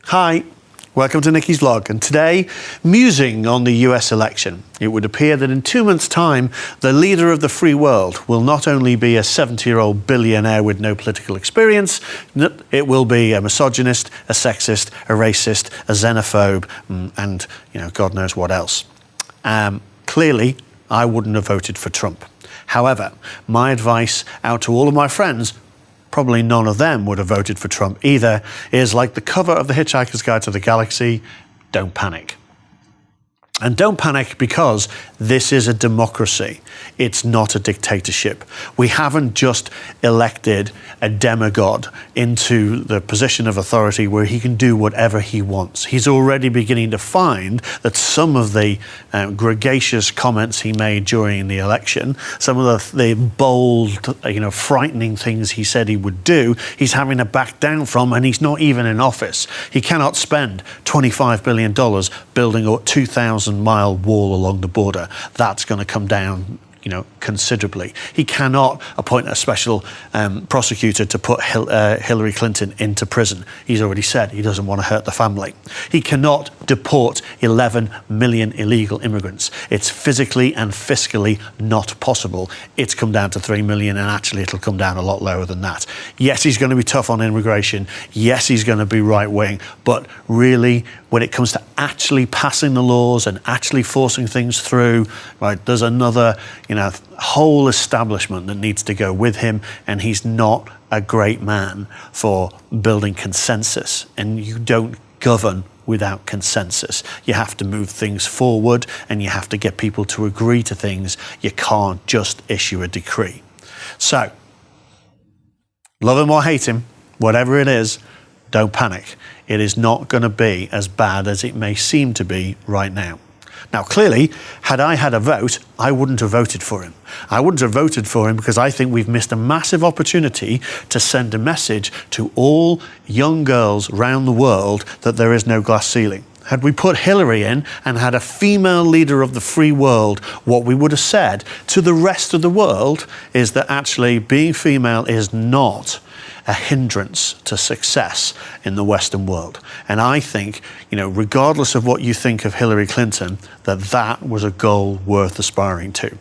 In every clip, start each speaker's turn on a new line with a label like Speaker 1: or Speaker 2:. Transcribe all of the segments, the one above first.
Speaker 1: Hi, welcome to Nicci's vlog, and today, musing on the US election. It would appear that in 2 months' time, the leader of the free world will not only be a 70-year-old billionaire with no political experience, it will be a misogynist, a sexist, a racist, a xenophobe, and God knows what else. Clearly, I wouldn't have voted for Trump. However, my advice out to all of my friends, probably none of them would have voted for Trump either, is like the cover of The Hitchhiker's Guide to the Galaxy, don't panic. And don't panic because this is a democracy. It's not a dictatorship. We haven't just elected a demigod into the position of authority where he can do whatever he wants. He's already beginning to find that some of the gregarious comments he made during the election, some of the bold, frightening things he said he would do, he's having to back down from, and he's not even in office. He cannot spend $25 billion building a 2,000-mile wall along the border. That's going to come down considerably. He cannot appoint a special prosecutor to put Hillary Clinton into prison. He's already said he doesn't want to hurt the family. He cannot deport 11 million illegal immigrants. It's physically and fiscally not possible. It's come down to 3 million, and actually it'll come down a lot lower than that. Yes, he's going to be tough on immigration. Yes, he's going to be right-wing. But really, when it comes to actually passing the laws and actually forcing things through, right, there's another whole establishment that needs to go with him, and he's not a great man for building consensus. And you don't govern without consensus. You have to move things forward, and you have to get people to agree to things. You can't just issue a decree. So, love him or hate him, whatever it is, don't panic. It is not going to be as bad as it may seem to be right now. Now, clearly, had I had a vote, I wouldn't have voted for him. I wouldn't have voted for him because I think we've missed a massive opportunity to send a message to all young girls around the world that there is no glass ceiling. Had we put Hillary in and had a female leader of the free world, what we would have said to the rest of the world is that actually being female is not a hindrance to success in the Western world. And I think, regardless of what you think of Hillary Clinton, that was a goal worth aspiring to.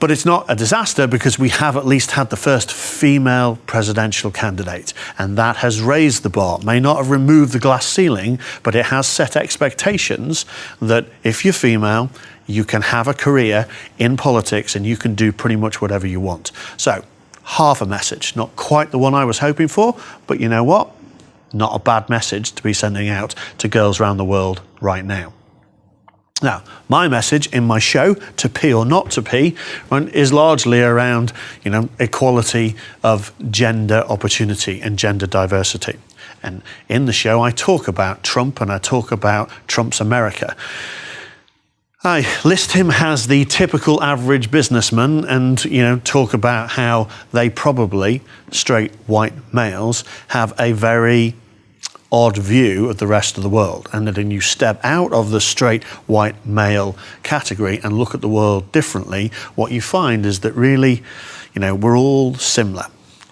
Speaker 1: But it's not a disaster because we have at least had the first female presidential candidate, and that has raised the bar. It may not have removed the glass ceiling, but it has set expectations that if you're female, you can have a career in politics and you can do pretty much whatever you want. So, half a message, not quite the one I was hoping for, but you know what? Not a bad message to be sending out to girls around the world right now. Now, my message in my show, To Pee or Not to Pee, is largely around, equality of gender opportunity and gender diversity. And in the show, I talk about Trump and I talk about Trump's America. I list him as the typical average businessman and, talk about how they probably, straight white males, have a very odd view of the rest of the world, and that when you step out of the straight white male category and look at the world differently, what you find is that really, we're all similar.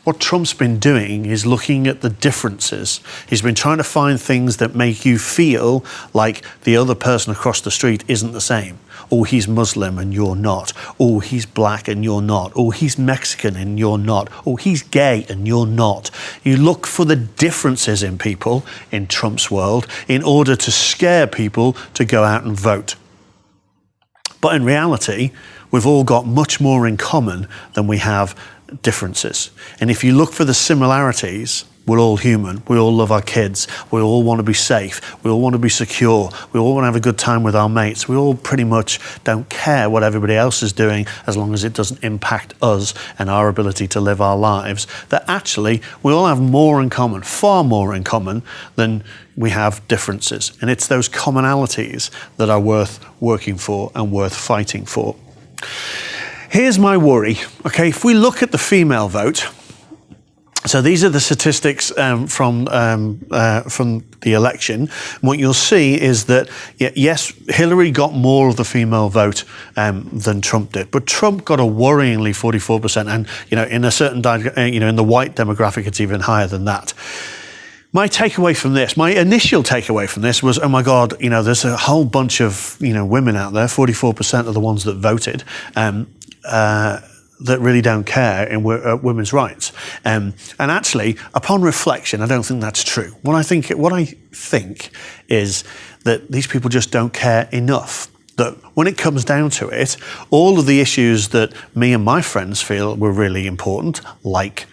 Speaker 1: What Trump's been doing is looking at the differences. He's been trying to find things that make you feel like the other person across the street isn't the same. Oh, he's Muslim and you're not. Oh, he's black and you're not. Oh, he's Mexican and you're not. Oh, he's gay and you're not. You look for the differences in people in Trump's world in order to scare people to go out and vote. But in reality, we've all got much more in common than we have differences. And if you look for the similarities, we're all human. We all love our kids. We all want to be safe. We all want to be secure. We all want to have a good time with our mates. We all pretty much don't care what everybody else is doing as long as it doesn't impact us and our ability to live our lives. That actually, we all have more in common, far more in common than we have differences. And it's those commonalities that are worth working for and worth fighting for. Here's my worry, okay? If we look at the female vote, So these are the statistics from the election. What you'll see is that, yes, Hillary got more of the female vote than Trump did, but Trump got a worryingly 44%, and in a certain in the white demographic, it's even higher than that. My takeaway from this, my initial takeaway from this was, oh my God, there's a whole bunch of women out there, 44% of the ones that voted. That really don't care in women's rights, and actually, upon reflection, I don't think that's true. What I think is that these people just don't care enough. That when it comes down to it, all of the issues that me and my friends feel were really important, like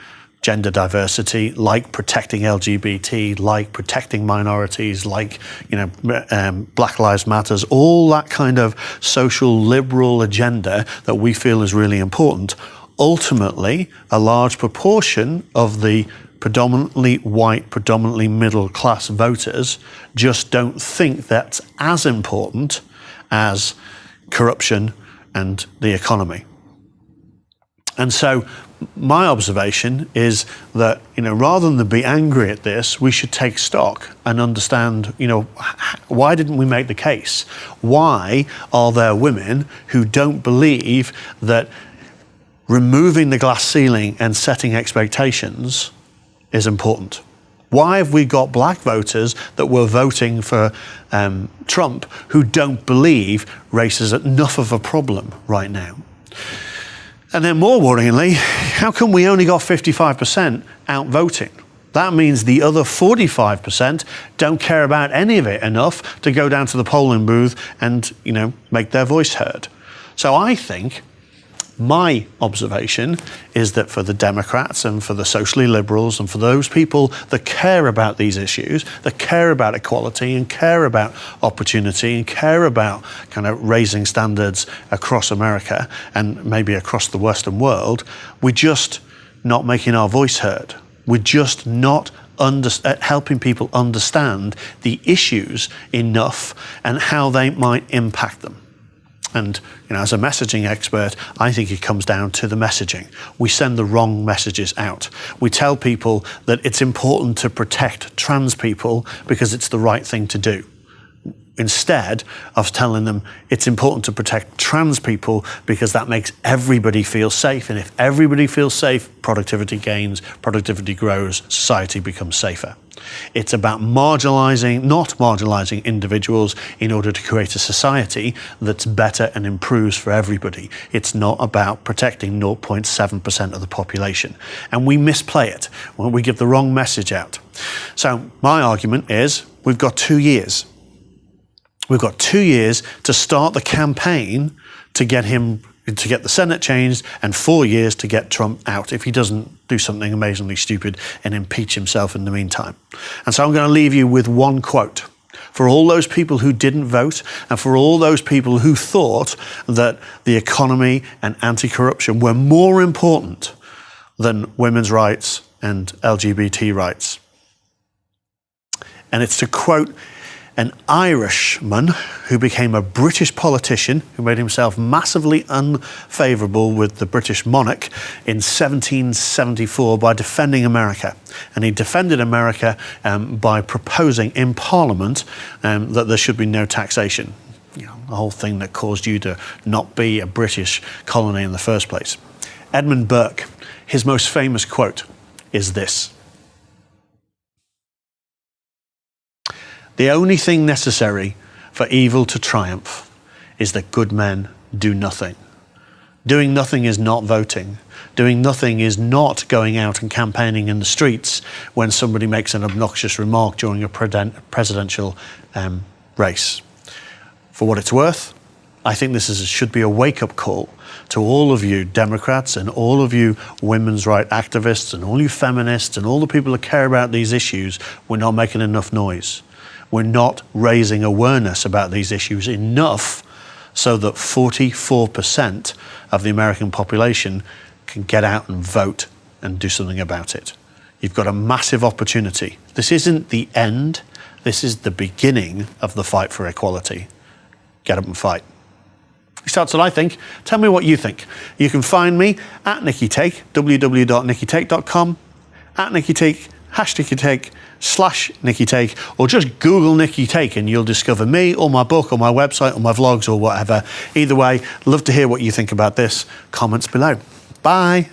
Speaker 1: gender diversity, like protecting LGBT, like protecting minorities, like Black Lives Matters, all that kind of social liberal agenda that we feel is really important. Ultimately, a large proportion of the predominantly white, predominantly middle class voters just don't think that's as important as corruption and the economy. And so my observation is that, rather than be angry at this, we should take stock and understand, why didn't we make the case? Why are there women who don't believe that removing the glass ceiling and setting expectations is important? Why have we got black voters that were voting for Trump who don't believe race is enough of a problem right now? And then more worryingly, how come we only got 55% out voting? That means the other 45% don't care about any of it enough to go down to the polling booth and, make their voice heard. So I think my observation is that for the Democrats and for the socially liberals and for those people that care about these issues, that care about equality and care about opportunity and care about kind of raising standards across America and maybe across the Western world, we're just not making our voice heard. We're just not helping people understand the issues enough and how they might impact them. And as a messaging expert, I think it comes down to the messaging. We send the wrong messages out. We tell people that it's important to protect trans people because it's the right thing to do, instead of telling them it's important to protect trans people because that makes everybody feel safe. And if everybody feels safe, productivity gains, productivity grows, society becomes safer. It's about not marginalising individuals in order to create a society that's better and improves for everybody. It's not about protecting 0.7% of the population. And we misplay it when we give the wrong message out. So my argument is we've got 2 years. We've got 2 years to start the campaign to get the Senate changed, and 4 years to get Trump out if he doesn't do something amazingly stupid and impeach himself in the meantime. And so I'm going to leave you with one quote. For all those people who didn't vote, and for all those people who thought that the economy and anti-corruption were more important than women's rights and LGBT rights. And it's to quote an Irishman who became a British politician, who made himself massively unfavourable with the British monarch in 1774 by defending America. And he defended America by proposing in Parliament that there should be no taxation. The whole thing that caused you to not be a British colony in the first place. Edmund Burke, his most famous quote is this: "The only thing necessary for evil to triumph is that good men do nothing. Doing nothing is not voting. Doing nothing is not going out and campaigning in the streets when somebody makes an obnoxious remark during a presidential race." For what it's worth, I think this should be a wake-up call to all of you Democrats and all of you women's rights activists and all you feminists and all the people that care about these issues. We're not making enough noise. We're not raising awareness about these issues enough so that 44% of the American population can get out and vote and do something about it. You've got a massive opportunity. This isn't the end. This is the beginning of the fight for equality. Get up and fight. That's what I think. Tell me what you think. You can find me at Nicci Take, www.niccitake.com. at Nicci Take, hashtag Take, /Nicci Take, or just Google Nicci Take and you'll discover me or my book or my website or my vlogs or whatever. Either way, love to hear what you think about this. Comments below. Bye.